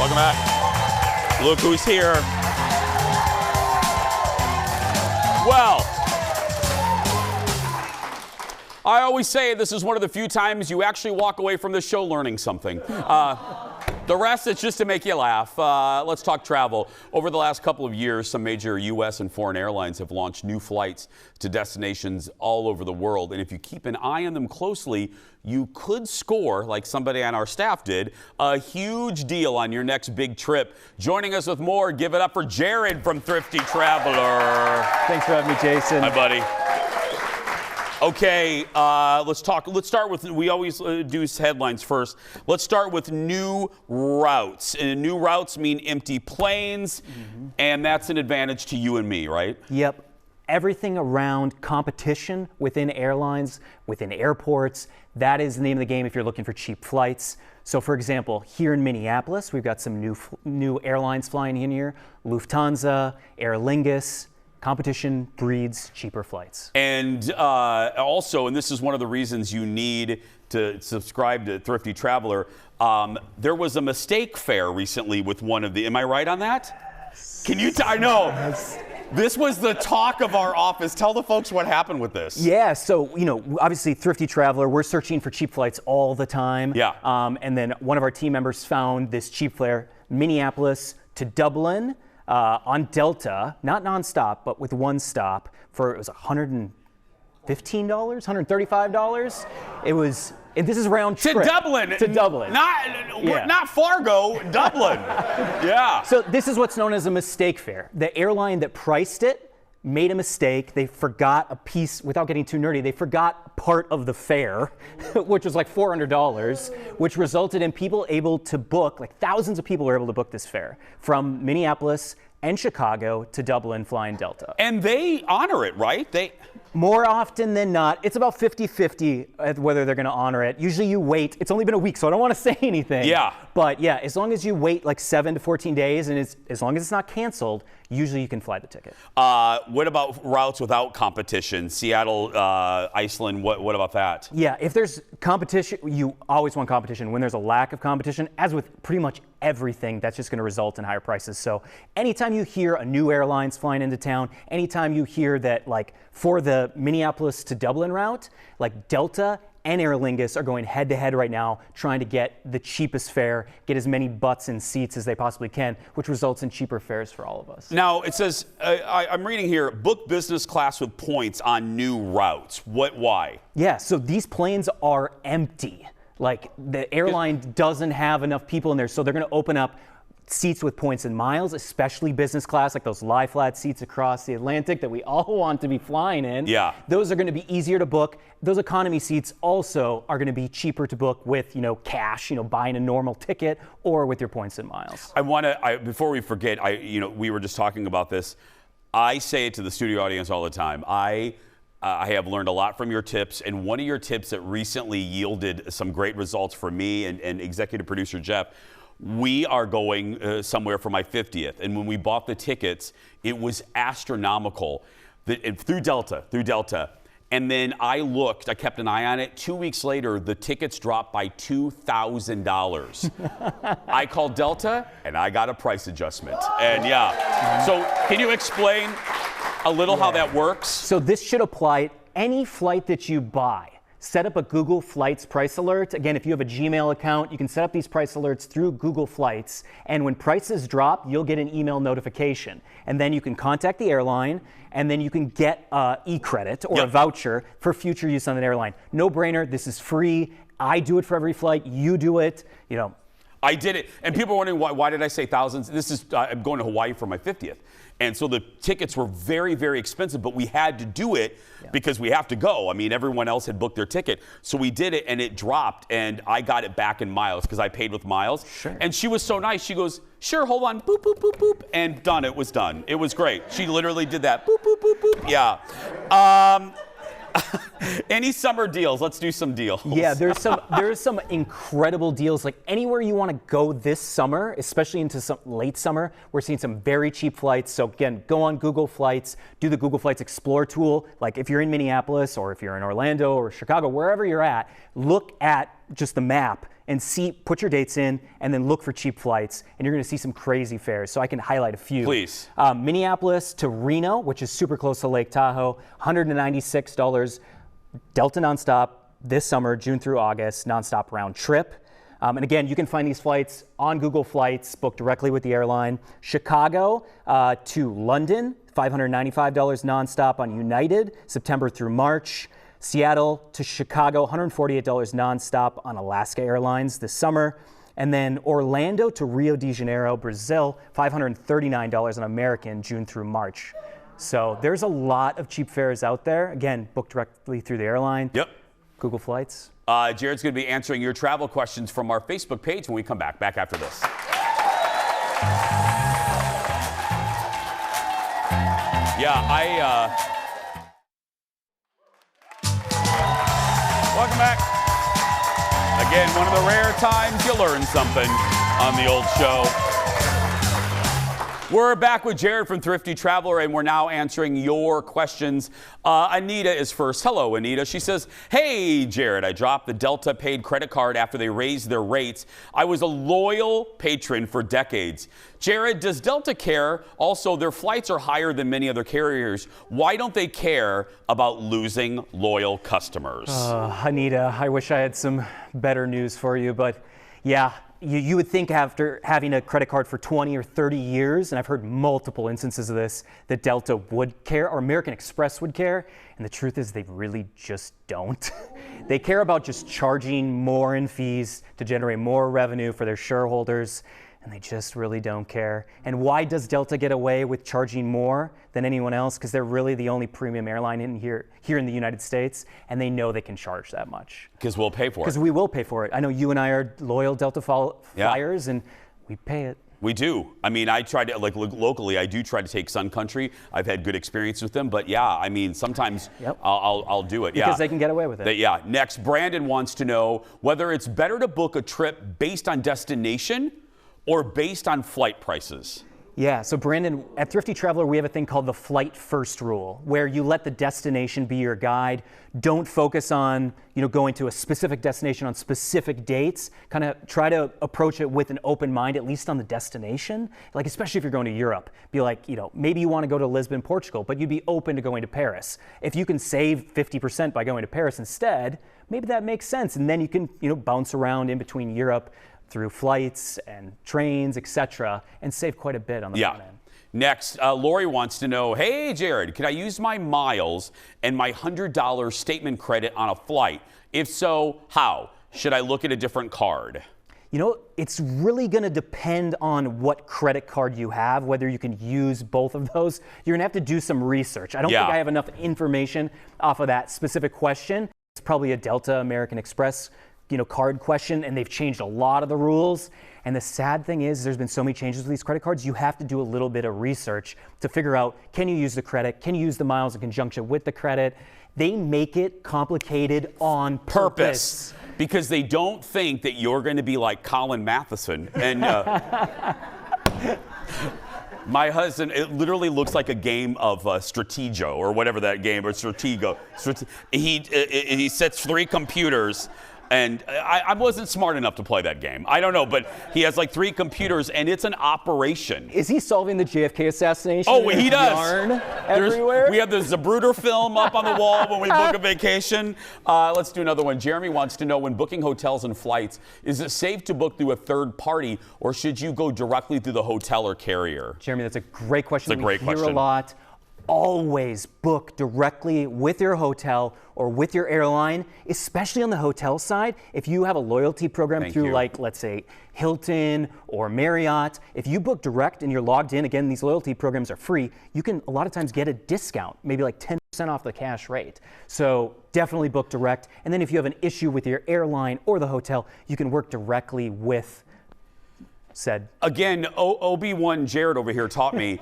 Welcome back. Look who's here. Well, I always say this is one of the few times you actually walk away from this show learning something. The rest, it's just to make you laugh. Let's talk travel. Over the last couple of years, some major U.S. and foreign airlines have launched new flights to destinations all over the world. And if you keep an eye on them closely, you could score, like somebody on our staff did, a huge deal on your next big trip. Joining us with more, give it up for Jared from Thrifty Traveler. Thanks for having me, Jason. Hi, buddy. Okay, let's start with, we always do headlines first. Let's start with new routes. And new routes mean empty planes, and that's an advantage to you and me, right? Yep. Everything around competition within airlines, within airports, that is the name of the game if you're looking for cheap flights. So for example, here in Minneapolis, we've got some new airlines flying in here. Lufthansa, Aer Lingus. Competition breeds cheaper flights. And also, and this is one of the reasons you need to subscribe to Thrifty Traveler, there was a mistake fare recently with one of the, am I right on that? Can you, I know. Yes. This was the talk of our office. Tell the folks what happened with this. Yeah, so, you know, obviously Thrifty Traveler, we're searching for cheap flights all the time. Yeah. And then one of our team members found this cheap fare, Minneapolis to Dublin, on Delta, not nonstop, but with one stop for, it was $115, $135. It was, and this is round trip. To Dublin. To Dublin. Not Fargo, Dublin. Yeah. So this is what's known as a mistake fare. The airline that priced it made a mistake. They forgot a piece, without getting too nerdy, they forgot part of the fare, which was like $400, which resulted in people able to book, like thousands of people were able to book this fare from Minneapolis and Chicago to Dublin flying Delta. And they honor it, right? More often than not, it's about 50-50 whether they're going to honor it. Usually you wait. It's only been a week, so I don't want to say anything. Yeah. But yeah, as long as you wait like 7 to 14 days, and as long as it's not canceled, usually you can fly the ticket. What about routes without competition? Seattle, Iceland, what about that? Yeah, if there's competition, you always want competition. When there's a lack of competition, as with pretty much everything, that's just going to result in higher prices. So anytime you hear a new airline's flying into town, anytime you hear that, like for the Minneapolis to Dublin route, like Delta and Aer Lingus are going head-to-head right now, trying to get the cheapest fare, get as many butts and seats as they possibly can, which results in cheaper fares for all of us. Now, it says, I'm reading here, book business class with points on new routes. Why? Yeah, so these planes are empty. Like, the airline doesn't have enough people in there, so they're going to open up seats with points and miles, especially business class, like those lie flat seats across the Atlantic that we all want to be flying in. Yeah. Those are going to be easier to book. Those economy seats also are going to be cheaper to book with, cash, buying a normal ticket or with your points and miles. Before we forget, we were just talking about this. I say it to the studio audience all the time. I have learned a lot from your tips, and one of your tips that recently yielded some great results for me and executive producer Jeff. We are going somewhere for my 50th, and when we bought the tickets, it was astronomical through Delta. And then I kept an eye on it. 2 weeks later, the tickets dropped by $2,000. I called Delta, and I got a price adjustment. And so can you explain a little how that works? So this should apply any flight that you buy. Set up a Google Flights price alert. Again, if you have a Gmail account, you can set up these price alerts through Google Flights. And when prices drop, you'll get an email notification. And then you can contact the airline, and then you can get e-credit or a voucher for future use on an airline. No brainer. This is free. I do it for every flight. You do it. I did it. And people are wondering, why did I say thousands? I'm going to Hawaii for my 50th. And so the tickets were very, very expensive, but we had to do it because we have to go. I mean, everyone else had booked their ticket. So we did it, and it dropped, and I got it back in miles because I paid with miles. Sure. And she was so nice. She goes, sure, hold on, boop, boop, boop, boop, and done. It was done. It was great. She literally did that, boop, boop, boop, boop. Yeah. Any summer deals? Let's do some deals. Yeah, there's some incredible deals. Like anywhere you want to go this summer, especially into some late summer, we're seeing some very cheap flights. So again, go on Google Flights, do the Google Flights Explore tool. Like if you're in Minneapolis or if you're in Orlando or Chicago, wherever you're at, look at just the map and put your dates in and then look for cheap flights, and you're going to see some crazy fares. So I can highlight a few. Please. Minneapolis to Reno, which is super close to Lake Tahoe, $196. Delta nonstop this summer, June through August, nonstop round trip. And again, you can find these flights on Google Flights, booked directly with the airline. Chicago to London, $595 nonstop on United, September through March. Seattle to Chicago, $148 nonstop on Alaska Airlines this summer. And then Orlando to Rio de Janeiro, Brazil, $539 on American, June through March. So there's a lot of cheap fares out there. Again, booked directly through the airline. Yep. Google Flights. Jared's going to be answering your travel questions from our Facebook page when we come back after this. Yeah, welcome back. Again, one of the rare times you learn something on the old show. We're back with Jared from Thrifty Traveler, and we're now answering your questions. Anita is first. Hello, Anita. She says, hey, Jared, I dropped the Delta paid credit card after they raised their rates. I was a loyal patron for decades. Jared, does Delta care? Also, their flights are higher than many other carriers. Why don't they care about losing loyal customers? Anita, I wish I had some better news for you, but yeah. You would think after having a credit card for 20 or 30 years, and I've heard multiple instances of this, that Delta would care or American Express would care. And the truth is they really just don't. They care about just charging more in fees to generate more revenue for their shareholders, and they just really don't care. And why does Delta get away with charging more than anyone else? Because they're really the only premium airline in here in the United States, and they know they can charge that much. Because we'll pay for it. Because we will pay for it. I know you and I are loyal Delta flyers, and we pay it. We do. I mean, I try to, like, locally, I do try to take Sun Country. I've had good experience with them, but yeah, I mean, sometimes I'll do it. Because they can get away with it. Yeah. Next, Brandon wants to know whether it's better to book a trip based on destination or based on flight prices. Yeah, so Brandon, at Thrifty Traveler, we have a thing called the flight first rule, where you let the destination be your guide. Don't focus on, going to a specific destination on specific dates. Kind of try to approach it with an open mind, at least on the destination. Like, especially if you're going to Europe. Be like, maybe you want to go to Lisbon, Portugal, but you'd be open to going to Paris. If you can save 50% by going to Paris instead, maybe that makes sense. And then you can, bounce around in between Europe through flights and trains, etc., and save quite a bit on the front end. Next, Lori wants to know, hey, Jared, can I use my miles and my $100 statement credit on a flight? If so, how? Should I look at a different card? It's really going to depend on what credit card you have, whether you can use both of those. You're going to have to do some research. I don't think I have enough information off of that specific question. It's probably a Delta, American Express card question, and they've changed a lot of the rules. And the sad thing is there's been so many changes with these credit cards, you have to do a little bit of research to figure out, can you use the credit? Can you use the miles in conjunction with the credit? They make it complicated on purpose. Because they don't think that you're going to be like Colin Matheson. And my husband, it literally looks like a game of Stratego or whatever that game, or Stratego. He sets 3 computers. And I wasn't smart enough to play that game. I don't know, but he has like 3 computers, and it's an operation. Is he solving the JFK assassination? Oh, he does. Yarn everywhere? We have the Zapruder film up on the wall when we book a vacation. Let's do another one. Jeremy wants to know, when booking hotels and flights, is it safe to book through a third party, or should you go directly through the hotel or carrier? Jeremy, that's a great question. It's a great question. We hear a lot. Always book directly with your hotel or with your airline, especially on the hotel side. If you have a loyalty program through, like, let's say, Hilton or Marriott, if you book direct and you're logged in, again, these loyalty programs are free, you can a lot of times get a discount, maybe like 10% off the cash rate. So definitely book direct. And then if you have an issue with your airline or the hotel, you can work directly with said. Again, Obi-Wan Jared over here taught me,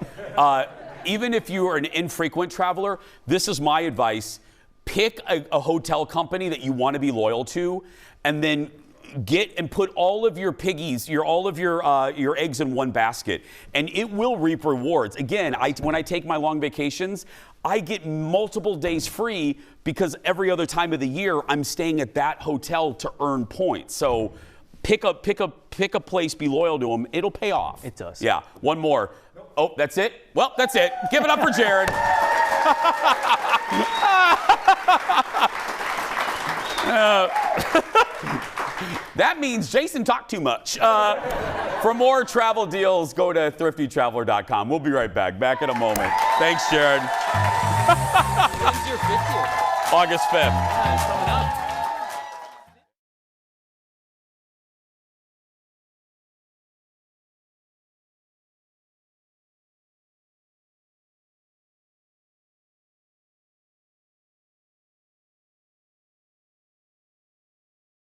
even if you are an infrequent traveler, this is my advice. Pick a hotel company that you want to be loyal to, and then get and put all of your piggies, all of your eggs in one basket, and it will reap rewards. Again, when I take my long vacations, I get multiple days free because every other time of the year I'm staying at that hotel to earn points. So pick a place, be loyal to them. It'll pay off. It does. Yeah. One more. Oh, that's it? Well, that's it. Give it up for Jared. That means Jason talked too much. For more travel deals, go to thriftytraveler.com. We'll be right back. Back in a moment. Thanks, Jared. When's your 50th? August 5th. Yeah, it's coming up.